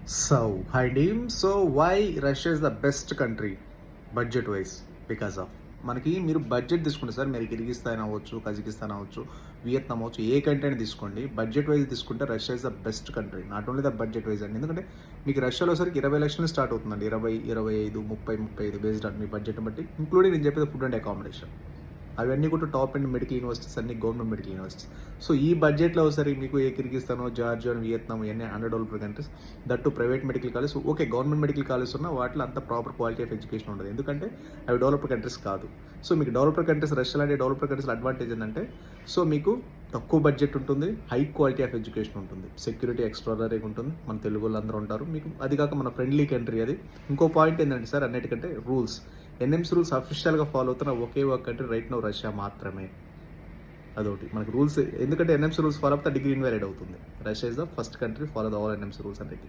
Hi team. Why Russia is the best country budget wise? Because of మనకి మీరు budget తీసుకుంటే sir మీరు కిర్గిస్తాన్ అవ్వచ్చు, కజకిస్తాన్ అవ్వచ్చు, వియత్నాం అవ్వచ్చు, ఏ కంట్రీ అయినా తీసుకోండి. బడ్జెట్ వైజ్ తీసుకుంటే Russia is the best country. Not only the budget wise అండి. ఎందుకంటే మీకు రష్యాలో సరికి 20 లక్షలు స్టార్ట్ అవుతుందండి. 20, 25, 30, 35 బేస్డ్ ఆన్ మీ బడ్జెట్ బట్టి, ఇంక్లూడింగ్ నేను చెప్పేది ఫుడ్ అండ్ అకామిడేషన్. అవన్నీ కూడా టాప్ అండ్ మెడికల్ యూనివర్సిటీస్, అన్ని గవర్నమెంట్ మెడికల్ యూనివర్సిటీస్. సో ఈ బడ్జెట్లో సరే మీకు ఏ కిర్గిస్తానో, జార్జియా, వియత్నాం ఇవన్నీ $100 countries, that private medical college. Okay, government medical college ఉన్న వాటిలో అంత ప్రాపర్ క్వాలిటీ ఆఫ్ ఎడ్యుకేషన్ ఉండదు, ఎందుకంటే అవి డెవలప్డ్ కంట్రీస్ కాదు. సో మీకు డెవలప్డ్ కంట్రీస్, రష్యా లాంటి డెవలప్డ్ కంట్రీస్ అడ్వాంటేజ్ ఏంటంటే, సో మీకు తక్కువ బడ్జెట్ ఉంటుంది, హై క్వాలిటీ ఆఫ్ ఎడ్యుకేషన్ ఉంటుంది, సెక్యూరిటీ ఎక్స్ట్రాడనరీగా ఉంటుంది, మన తెలుగు వాళ్ళు అందరూ ఉంటారు మీకు. అది కాక మన ఫ్రెండ్లీ కంట్రీ అది. ఇంకో పాయింట్ ఏంటంటే సార్, అన్నిటికంటే రూల్స్, ఎన్ఎంసీ రూల్స్ అఫీషియల్గా ఫాలో అవుతున్న ఒకే ఒక కంట్రీ రైట్ నౌ రష్యా మాత్రమే. అదొకటి మనకు రూల్స్, ఎందుకంటే ఎన్ఎంసీ రూల్స్ ఫాలో అవుతే డిగ్రీ ఇన్వాలిడ్ అవుతుంది. Russia is the first country follow the all NMC rules and regulation.